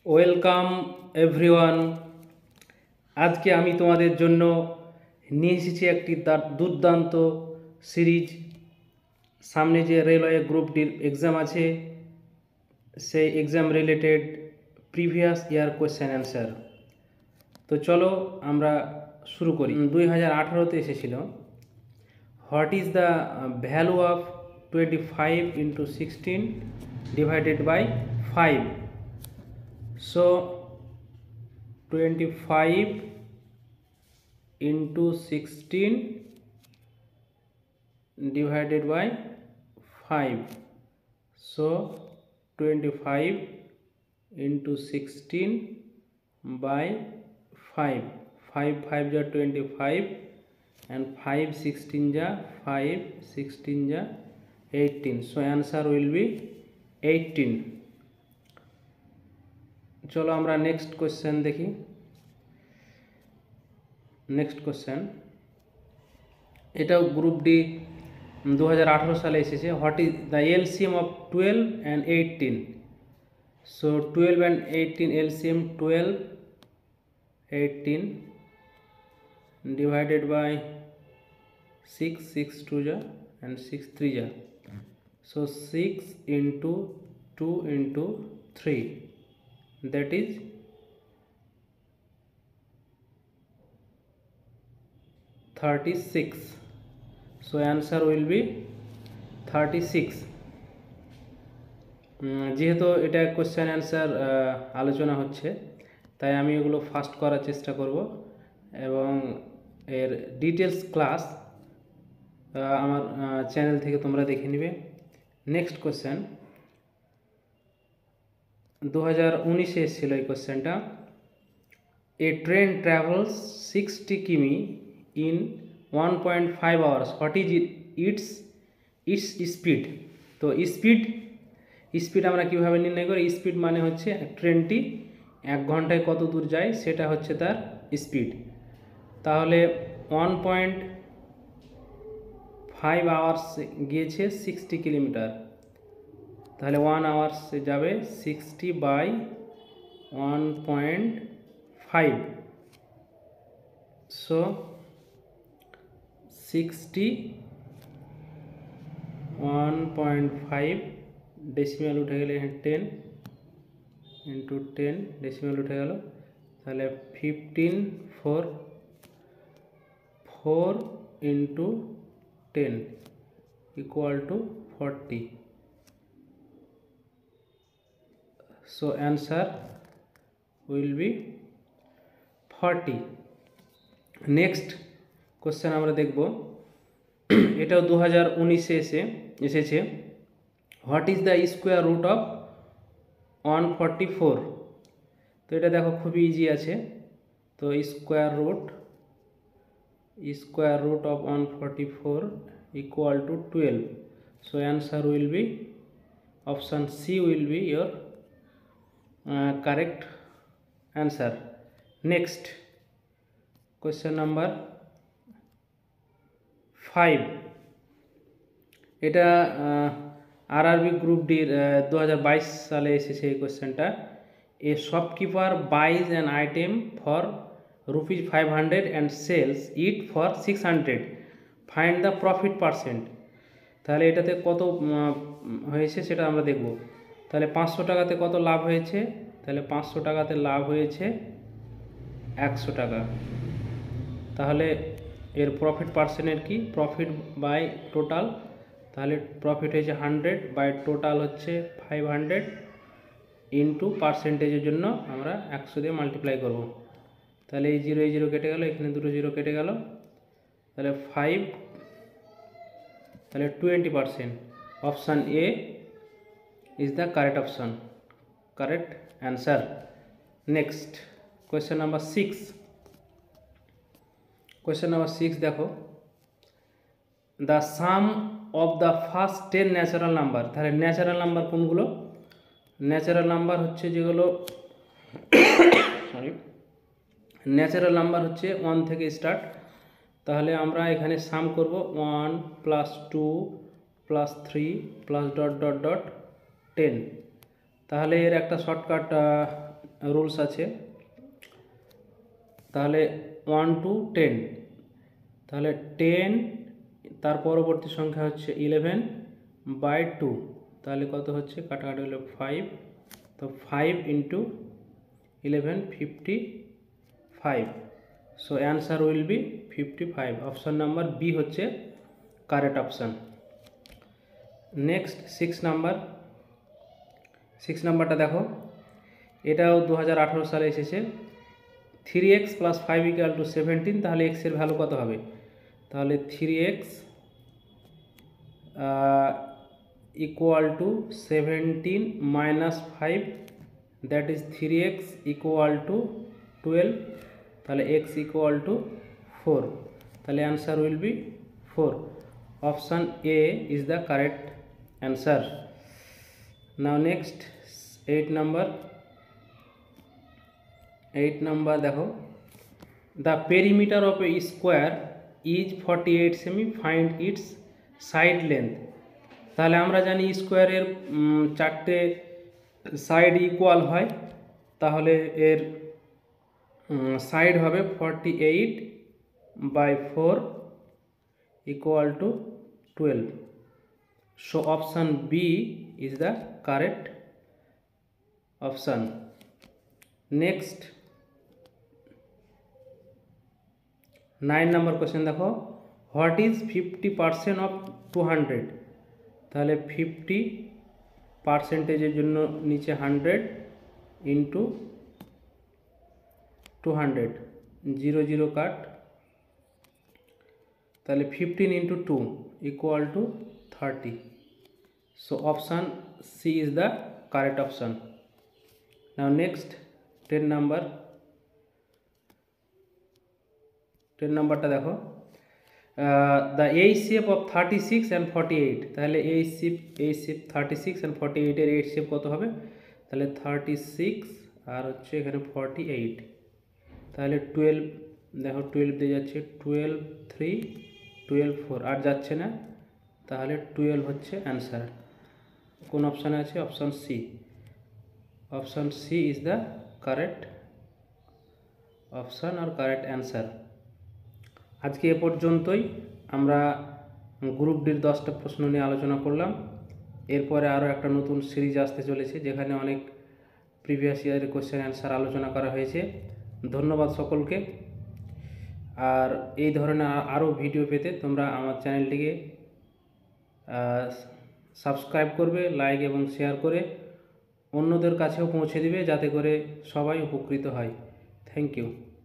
Welcome everyone. আজকে আমি তোমাদের জন্য নিয়ে এসেছি একটি দুর্দান্ত সিরিজ। সামনে যে রেলওয়ে গ্রুপ ডির এক্সাম আছে, সেই exam related previous year question answer. তো চলো আমরা শুরু করি। 2018-তে এসেছিল, what is the value of 25 × 16 divided by 5? So 25 into 16 divided by 5. So 25 into 16 by 5. 5 5 ja 25 and 5 16 ja 5 16 ja 18. So answer will be 18. চলো আমরা নেক্সট কোশ্চেন দেখি। নেক্সট কোশ্চেন, এটাও গ্রুপ ডি 2018 সালে এসেছে। What is the LCM of 12 and 18? So 12 and 18 LCM 12 18 divided by 6 6 2 ja and 6 3 ja. So 6 into 2 into 3, that is 36. So answer will be 36. যেহেতু এটা question answer আলোচনা হচ্ছে, তাই আমি এগুলো ফাস্ট করার চেষ্টা করব এবং এর ডিটেলস ক্লাস আমার চ্যানেল থেকে তোমরা দেখে নিবে। নেক্সট কোশ্চেন 2019-এ এসেছিল এই কোশ্চেনটা। এ ট্রেন ট্রাভেলস 60 কিমি in 1.5 hours. What is its speed? তো স্পিড আমরা কিভাবে নির্ণয় করি? স্পিড মানে হচ্ছে ট্রেনটি 1 ঘন্টায় কত দূর যায়, সেটা হচ্ছে তার স্পিড। তাহলে 1.5 আওয়ার্স গিয়েছে 60 কিলোমিটার, তাহলে 1 আওয়ার্স যাবে 60 বাই 1.5। সো 60 1.5 ডেসিমাল উঠে গেলে 10 ইন্টু 10 ডেসিমাল উঠে গেল, তাহলে 15 4 into 10 equal to 40. So answer will be 40. Next question আমরা দেখব, এটাও 2019-এ এসেছে। What is the square root of 144? তো এটা দেখো খুবই ইজি আছে। তো square root of 144 equal to 12. So answer will be option C will be your correct answer. Next question number 5, এটা আরআরবি গ্রুপ ডির 2022 সালে এসেছে এই কোয়েশ্চেনটা। A shopkeeper buys an item for ₹500 and sells it for 600, find the profit percent. তাহলে এটাতে কত হয়েছে সেটা আমরা দেখব। তাহলে 500 টাকাতে কত লাভ হয়েছে? তাহলে 500 টাকাতে লাভ হয়েছে 100 টাকা। তাহলে এর প্রফিট পার্সেন্টের কি? Profit by total. তাহলে প্রফিট হয়েছে 100 বাই টোটাল হচ্ছে 500 ইন্টু পার্সেন্টেজের জন্য আমরা 100 দিয়ে মাল্টিপ্লাই করব। তাহলে এই জিরো কেটে গেল, এখানে দুটো জিরো কেটে গেল, তাহলে 5, তাহলে 20%। Option A is the correct option, correct answer. Next question number 6। Question number 6 দেখো, the some of the first 10 natural number. তাহলে ন্যাচারাল নাম্বার কোনগুলো? ন্যাচারাল নাম্বার হচ্ছে যেগুলো ন্যাচারাল নাম্বার হচ্ছে 1 থেকে স্টার্ট। তাহলে আমরা এখানে সাম করব 1 + 2 + 3 + ... 10। তাহলে এর একটা শর্টকাট রুলস আছে। তাহলে 1 to 10, তাহলে 10 তার পরবর্তী সংখ্যা হচ্ছে 11/2, তাহলে কত হচ্ছে, কাটাকাটি হলো 5, তো 5 into 11 55, so answer will be 55। Option number B হচ্ছে কারেক্ট অপশান। নেক্সট 6 নাম্বারটা দেখো, এটাও 2018 সালে এসেছে। 3x + 5 = 17, তাহলে x এর ভ্যালু কত হবে? তাহলে 3x = 17 - 5, দ্যাট ইজ 3x = 12, তাহলে x = 4, তাহলে answer will be 4। Option A is the correct answer. Now next 8 number দেখো, the perimeter of a square is 48 cm, find its side length. তাহলে আমরা জানি স্কোয়ারের 4টে সাইড ইকুয়াল হয়, তাহলে এর সাইড হবে 48/4 = 12, so option B is the correct option. Next 9 number question দেখো, what is 50% of 200? তাহলে 50%-এর জন্য নিচে 100 into 200, 0 0 কাট, তাহলে 15 into 2 = 30, so option C is the correct option. Now next 10 নাম্বারটা দেখো, the H shape of 36 and 48, তাহলে H shape 36 and 48 এর H shape কত হবে? তাহলে 36 আর হচ্ছে এখানে 48, তাহলে 12, দেখো 12 দিয়ে যাচ্ছে, 12 3 12 4, আর যাচ্ছে না, তাহলে 12 হচ্ছে অ্যান্সার। কোন অপশানে আছে? Option C. Option C is the correct option আর কারেক্ট অ্যান্সার। আজকে এ পর্যন্তই। আমরা গ্রুপ ডির 10টা প্রশ্ন নিয়ে আলোচনা করলাম। এরপরে আরও একটা নতুন সিরিজ আসতে চলেছে, যেখানে অনেক প্রিভিয়াস ইয়ারের কোয়েশ্চেন অ্যান্সার আলোচনা করা হয়েছে। ধন্যবাদ সকলকে। আর এই ধরনের আরও ভিডিও পেতে তোমরা আমার চ্যানেলটিকে সাবস্ক্রাইব করবে, লাইক এবং শেয়ার করে অন্যদের কাছেও পৌঁছে দিবে, যাতে করে সবাই উপকৃত হয়। Thank you.